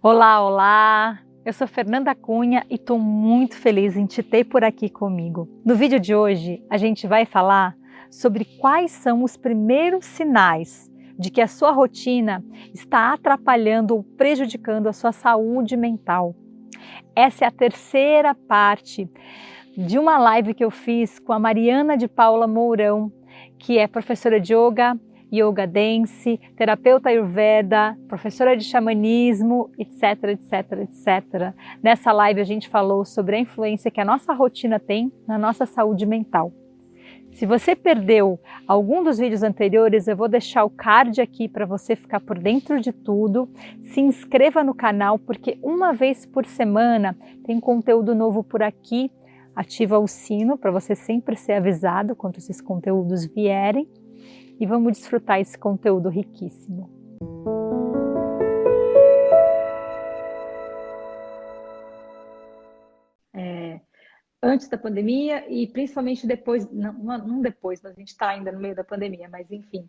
Olá, olá! Eu sou Fernanda Cunha e estou muito feliz em te ter por aqui comigo. No vídeo de hoje, a gente vai falar sobre quais são os primeiros sinais de que a sua rotina está atrapalhando ou prejudicando a sua saúde mental. Essa é a terceira parte de uma live que eu fiz com a Mariana de Paula Mourão, que é professora de yoga dance, terapeuta ayurveda, professora de xamanismo, etc, etc, etc. Nessa live a gente falou sobre a influência que a nossa rotina tem na nossa saúde mental. Se você perdeu algum dos vídeos anteriores, eu vou deixar o card aqui para você ficar por dentro de tudo. Se inscreva no canal, porque uma vez por semana tem conteúdo novo por aqui. Ativa o sino para você sempre ser avisado quando esses conteúdos vierem. E vamos desfrutar esse conteúdo riquíssimo. Antes da pandemia e principalmente depois, não depois, mas a gente está ainda no meio da pandemia, mas enfim,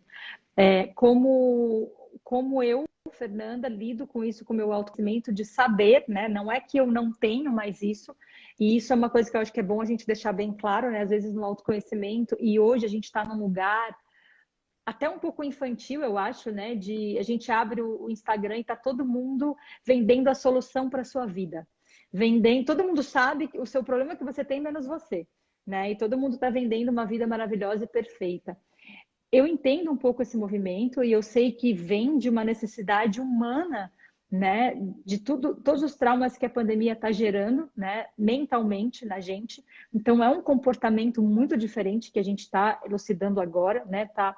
como eu, Fernanda, lido com isso, com o meu autoconhecimento de saber, né? Não é que eu não tenho mais isso, e isso é uma coisa que eu acho que é bom a gente deixar bem claro, né? Às vezes no autoconhecimento, e hoje a gente está num lugar até um pouco infantil, eu acho, né? A gente abre o Instagram e tá todo mundo vendendo a solução para sua vida. Vendendo, todo mundo sabe que o seu problema é que você tem menos você, né? E todo mundo está vendendo uma vida maravilhosa e perfeita. Eu entendo um pouco esse movimento e eu sei que vem de uma necessidade humana, né? De todos os traumas que a pandemia está gerando, né? Mentalmente na gente. Então é um comportamento muito diferente que a gente está elucidando agora, né? Tá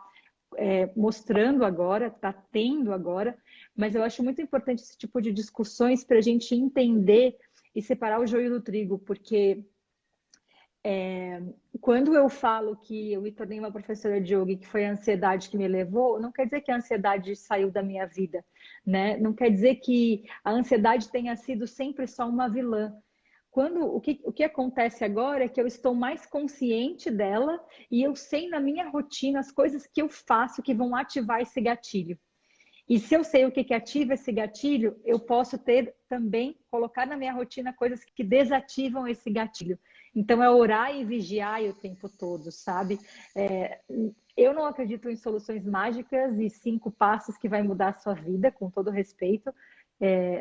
mostrando agora, está tendo agora, mas eu acho muito importante esse tipo de discussões para a gente entender e separar o joio do trigo, porque quando eu falo que eu me tornei uma professora de yoga e que foi a ansiedade que me levou, não quer dizer que a ansiedade saiu da minha vida, né? Não quer dizer que a ansiedade tenha sido sempre só uma vilã. O que acontece agora é que eu estou mais consciente dela e eu sei na minha rotina as coisas que eu faço que vão ativar esse gatilho. E se eu sei o que ativa esse gatilho, eu posso ter também, colocar na minha rotina coisas que desativam esse gatilho. Então é orar e vigiar o tempo todo, sabe? Eu não acredito em soluções mágicas e 5 passos que vai mudar a sua vida, com todo respeito.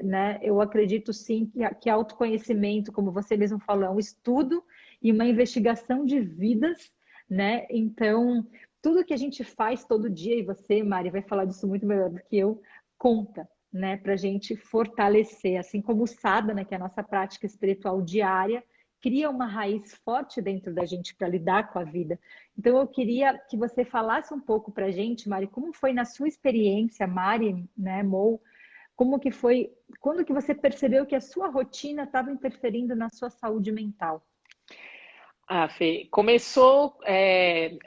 Né? Eu acredito sim que autoconhecimento, como você mesmo falou, é um estudo e uma investigação de vidas, né? Então, tudo que a gente faz todo dia, e você, Mari, vai falar disso muito melhor do que eu, conta, né? Para a gente fortalecer, assim como o sadhana, que é a nossa prática espiritual diária, cria uma raiz forte dentro da gente para lidar com a vida. Então, eu queria que você falasse um pouco para a gente, Mari, como foi na sua experiência, Mari, né, Mo, como que foi, quando que você percebeu que a sua rotina estava interferindo na sua saúde mental? Ah, Fê, começou,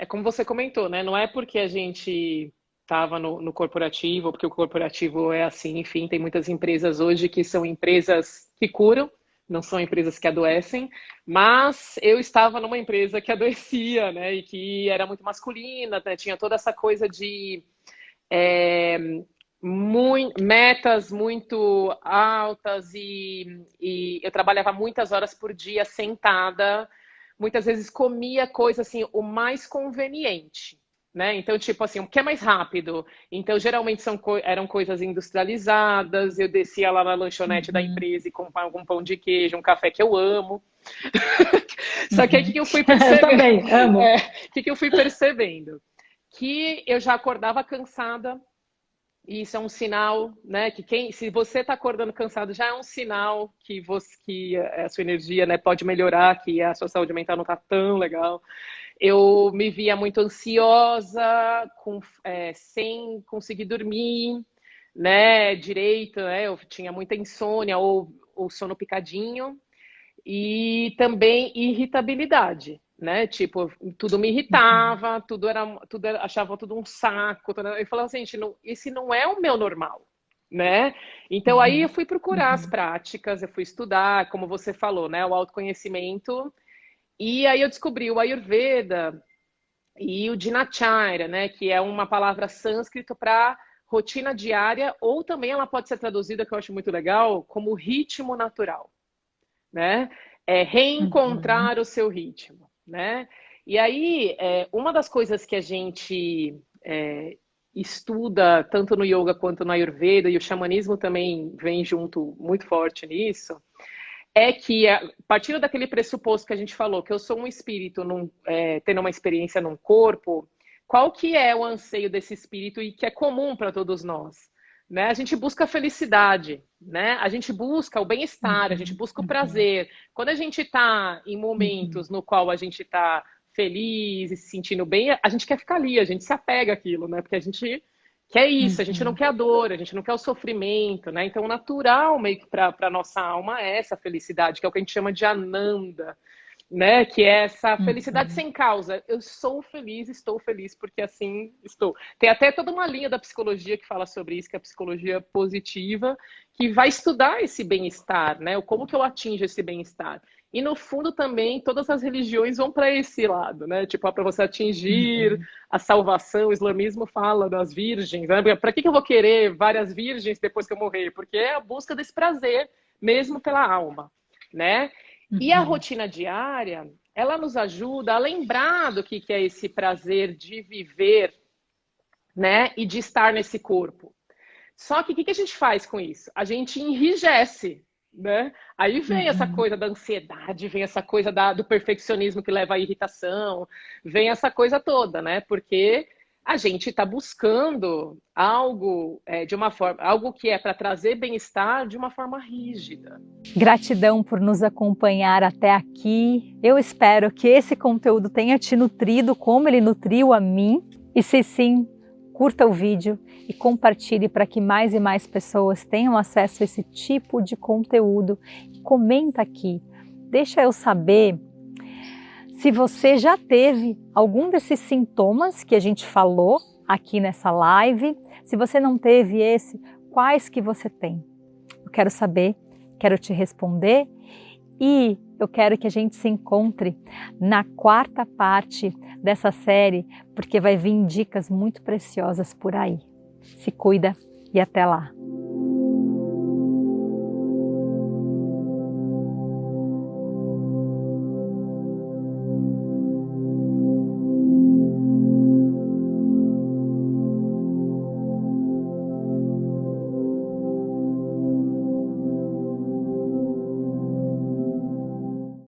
como você comentou, né? Não é porque a gente estava no corporativo, porque o corporativo é assim, enfim, tem muitas empresas hoje que são empresas que curam, não são empresas que adoecem, mas eu estava numa empresa que adoecia, né? E que era muito masculina, né? Tinha toda essa coisa de é, metas muito altas e eu trabalhava muitas horas por dia sentada, muitas vezes comia coisa assim, o mais conveniente. Né? Então, tipo assim, o que é mais rápido? Então, geralmente eram coisas industrializadas. Eu descia lá na lanchonete da Uhum, empresa e comprava algum pão de queijo, um café que eu amo. Só que aí o uhum. que eu fui Eu percebendo? também, amo. O que eu fui percebendo? Que eu já acordava cansada, e isso é um sinal, né? Se você está acordando cansado, já é um sinal que a sua energia, né, pode melhorar, que a sua saúde mental não está tão legal. Eu me via muito ansiosa, sem conseguir dormir, né, direito, né? Eu tinha muita insônia ou sono picadinho. E também irritabilidade, né? Tipo, tudo me Uhum, irritava, achava tudo um saco. Eu falava assim, gente, esse não é o meu normal, né? Então aí eu uhum, fui procurar as uhum, práticas, eu fui estudar, como você falou, né? O autoconhecimento. E aí eu descobri o Ayurveda e o Dinacharya, né? Que é uma palavra sânscrito para rotina diária, ou também ela pode ser traduzida, que eu acho muito legal, como ritmo natural, né? Reencontrar o seu ritmo, né? E aí, uma das coisas que a gente estuda, tanto no yoga quanto no Ayurveda, e o xamanismo também vem junto muito forte nisso, é que, partindo daquele pressuposto que a gente falou, que eu sou um espírito tendo uma experiência num corpo, qual que é o anseio desse espírito e que é comum para todos nós? Né? A gente busca a felicidade, né? A gente busca o bem-estar, a gente busca o prazer. Quando a gente está em momentos no qual a gente está feliz e se sentindo bem, a gente quer ficar ali, a gente se apega àquilo, né? Porque a gente quer isso, a gente não quer a dor, a gente não quer o sofrimento, né? Então, o natural meio que para a nossa alma é essa felicidade, que é o que a gente chama de ananda, né? Que é essa felicidade sem causa. Eu sou feliz, estou feliz porque assim estou. Tem até toda uma linha da psicologia que fala sobre isso, que é a psicologia positiva, que vai estudar esse bem-estar, né? Como que eu atinjo esse bem-estar. E no fundo também todas as religiões vão para esse lado, né? Tipo, para você atingir a salvação, o islamismo fala das virgens, né? Para que eu vou querer várias virgens depois que eu morrer? Porque é a busca desse prazer mesmo pela alma, né? E a rotina diária, ela nos ajuda a lembrar do que é esse prazer de viver, né? E de estar nesse corpo. Só que o que a gente faz com isso? A gente enrijece, né? Aí vem essa coisa da ansiedade, vem essa coisa do perfeccionismo que leva à irritação, vem essa coisa toda, né? Porque a gente está buscando algo de uma forma, algo que é para trazer bem-estar de uma forma rígida. Gratidão por nos acompanhar até aqui. Eu espero que esse conteúdo tenha te nutrido como ele nutriu a mim. E se sim, curta o vídeo e compartilhe para que mais e mais pessoas tenham acesso a esse tipo de conteúdo. Comenta aqui, deixa eu saber se você já teve algum desses sintomas que a gente falou aqui nessa live. Se você não teve esse, quais que você tem? Eu quero saber, quero te responder e eu quero que a gente se encontre na 4ª parte dessa série, porque vai vir dicas muito preciosas por aí. Se cuida e até lá!